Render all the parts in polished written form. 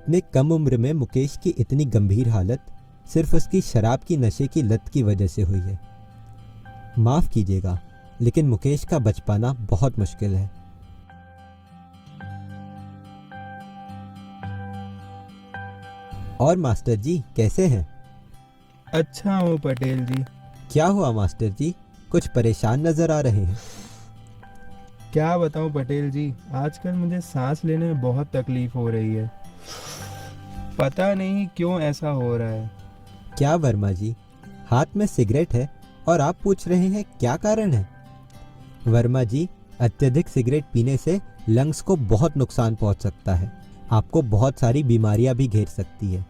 इतने कम उम्र में मुकेश की इतनी गंभीर हालत सिर्फ उसकी शराब की नशे की लत की वजह से हुई है। माफ कीजिएगा, लेकिन मुकेश का बच पाना बहुत मुश्किल है। और मास्टर जी कैसे हैं? अच्छा हूँ पटेल जी। क्या हुआ मास्टर जी, कुछ परेशान नजर आ रहे हैं। क्या बताऊँ पटेल जी, आजकल मुझे सांस लेने में बहुत तकलीफ हो रही है। पता नहीं क्यों ऐसा हो रहा है। क्या वर्मा जी, हाथ में सिगरेट है और आप पूछ रहे हैं क्या कारण है? वर्मा जी, अत्यधिक सिगरेट पीने से लंग्स को बहुत नुकसान पहुंच सकता है। आपको बहुत सारी बीमारियां भी घेर सकती है।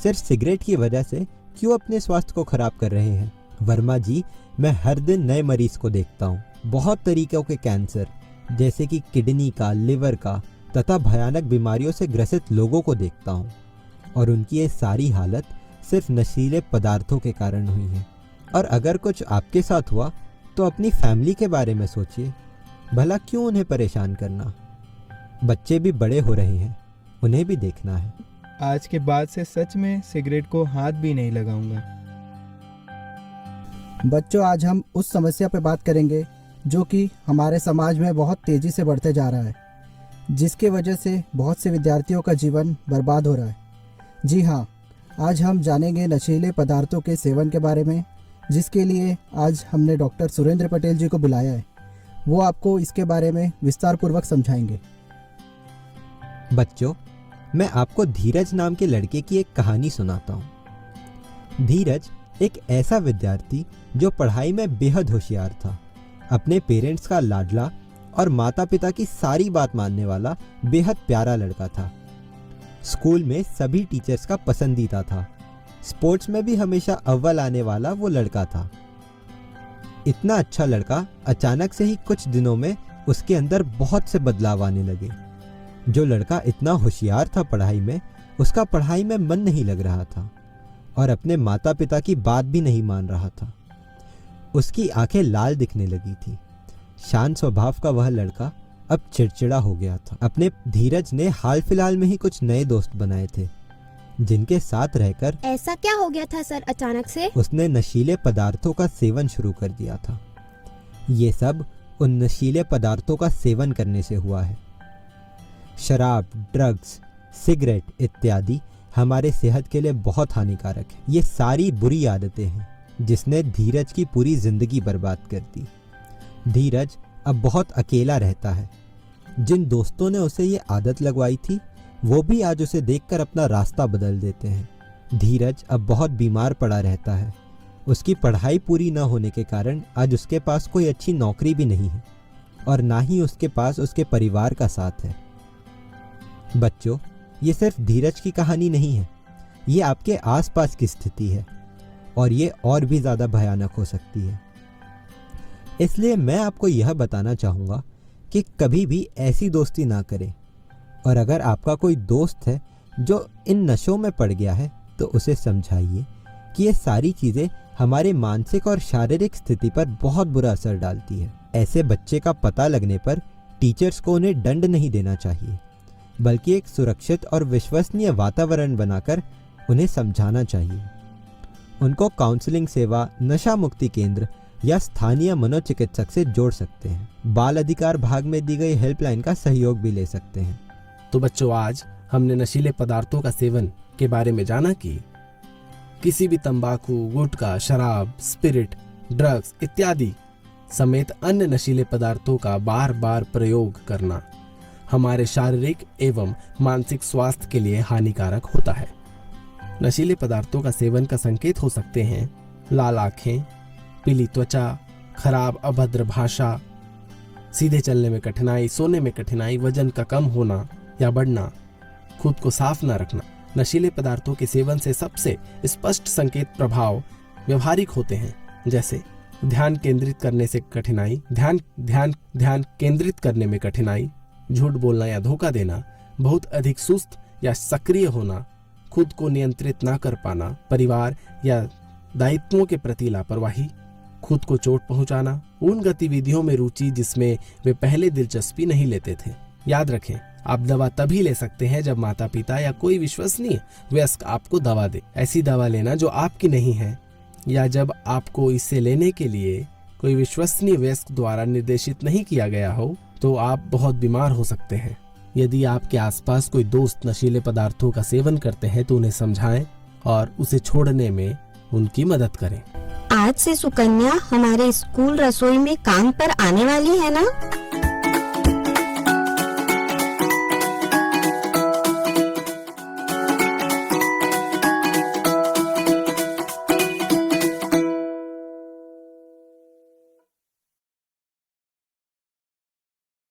सिर्फ सिगरेट की वजह से क्यों अपने स्वास्थ्य को खराब कर रहे हैं? वर्मा जी, मैं हर दिन नए मरीज को देखता हूँ। बहुत तरीकों के कैंसर, जैसे कि किडनी का, लिवर का तथा भयानक बीमारियों से ग्रसित लोगों को देखता हूँ, और उनकी ये सारी हालत सिर्फ नशीले पदार्थों के कारण हुई है। और अगर कुछ आपके साथ हुआ तो अपनी फैमिली के बारे में सोचिए। भला क्यों उन्हें परेशान करना? बच्चे भी बड़े हो रहे हैं, उन्हें भी देखना है। आज के बाद से सच में सिगरेट को हाथ भी नहीं लगाऊंगा। बच्चों, आज हम उस समस्या पर बात करेंगे जो कि हमारे समाज में बहुत तेज़ी से बढ़ते जा रहा है, जिसके वजह से बहुत से विद्यार्थियों का जीवन बर्बाद हो रहा है। जी हाँ, आज हम जानेंगे नशीले पदार्थों के सेवन के बारे में, जिसके लिए आज हमने डॉक्टर सुरेंद्र पटेल जी को बुलाया है। वो आपको इसके बारे में विस्तार पूर्वक समझाएंगे। बच्चों, मैं आपको धीरज नाम के लड़के की एक कहानी सुनाता हूँ। धीरज एक ऐसा विद्यार्थी जो पढ़ाई में बेहद होशियार था, अपने पेरेंट्स का लाडला और माता पिता की सारी बात मानने वाला बेहद प्यारा लड़का था। स्कूल में सभी टीचर्स का पसंदीदा था। स्पोर्ट्स में भी हमेशा अव्वल आने वाला वो लड़का था। इतना अच्छा लड़का अचानक से ही कुछ दिनों में उसके अंदर बहुत से बदलाव आने लगे। जो लड़का इतना होशियार था पढ़ाई में, उसका पढ़ाई में मन नहीं लग रहा था और अपने माता पिता की बात भी नहीं मान रहा था। उसकी आंखें लाल दिखने लगी थी। शांत स्वभाव का वह लड़का अब चिड़चिड़ा हो गया था। अपने धीरज ने हाल फिलहाल में ही कुछ नए दोस्त बनाए थे, जिनके साथ रहकर ऐसा क्या हो गया था सर अचानक से? उसने नशीले पदार्थों का सेवन शुरू कर दिया था। ये सब उन नशीले पदार्थों का सेवन करने से हुआ है। शराब, ड्रग्स, सिगरेट इत्यादि हमारे सेहत के लिए बहुत हानिकारक है। ये सारी बुरी आदतें हैं जिसने धीरज की पूरी जिंदगी बर्बाद कर दी। धीरज अब बहुत अकेला रहता है। जिन दोस्तों ने उसे ये आदत लगवाई थी, वो भी आज उसे देखकर अपना रास्ता बदल देते हैं। धीरज अब बहुत बीमार पड़ा रहता है। उसकी पढ़ाई पूरी न होने के कारण आज उसके पास कोई अच्छी नौकरी भी नहीं है और ना ही उसके पास उसके परिवार का साथ है। बच्चों, ये सिर्फ धीरज की कहानी नहीं है, ये आपके आसपास की स्थिति है और ये और भी ज़्यादा भयानक हो सकती है। इसलिए मैं आपको यह बताना चाहूँगा कि कभी भी ऐसी दोस्ती ना करें, और अगर आपका कोई दोस्त है जो इन नशों में पड़ गया है तो उसे समझाइए कि ये सारी चीज़ें हमारे मानसिक और शारीरिक स्थिति पर बहुत बुरा असर डालती है। ऐसे बच्चे का पता लगने पर टीचर्स को उन्हें दंड नहीं देना चाहिए, बल्कि एक सुरक्षित और विश्वसनीय वातावरण बनाकर उन्हें समझाना चाहिए। उनको काउंसलिंग सेवा, नशा मुक्ति केंद्र या स्थानीय मनोचिकित्सक से जोड़ सकते हैं। बाल अधिकार भाग में दी गई हेल्पलाइन का सहयोग भी ले सकते हैं। तो बच्चों, आज हमने नशीले पदार्थों का सेवन के बारे में जाना कि किसी भी तंबाकू, गुटखा, शराब, स्पिरिट, ड्रग्स इत्यादि समेत अन्य नशीले पदार्थों का बार बार प्रयोग करना हमारे शारीरिक एवं मानसिक स्वास्थ्य के लिए हानिकारक होता है। नशीले पदार्थों का सेवन का संकेत हो सकते हैं लाल आंखें, पीली त्वचा, खराब अभद्र भाषा, सीधे चलने में कठिनाई, सोने में कठिनाई, वजन का कम होना या बढ़ना, खुद को साफ न रखना। नशीले पदार्थों के सेवन से सबसे स्पष्ट संकेत प्रभाव व्यवहारिक होते हैं, जैसे ध्यान केंद्रित करने से कठिनाई, ध्यान केंद्रित करने में कठिनाई, झूठ बोलना या धोखा देना, बहुत अधिक सुस्त या सक्रिय होना, खुद को नियंत्रित ना कर पाना, परिवार या दायित्वों के प्रति लापरवाही, खुद को चोट पहुंचाना, उन गतिविधियों में रुचि जिसमें वे पहले दिलचस्पी नहीं लेते थे। याद रखें, आप दवा तभी ले सकते हैं जब माता पिता या कोई विश्वसनीय वयस्क आपको दवा दे। ऐसी दवा लेना जो आपकी नहीं है या जब आपको इसे लेने के लिए कोई विश्वसनीय वयस्क द्वारा निर्देशित नहीं किया गया हो तो आप बहुत बीमार हो सकते हैं। यदि आपके आसपास कोई दोस्त नशीले पदार्थों का सेवन करते हैं तो उन्हें समझाएं और उसे छोड़ने में उनकी मदद करें। आज से सुकन्या हमारे स्कूल रसोई में काम पर आने वाली है ना?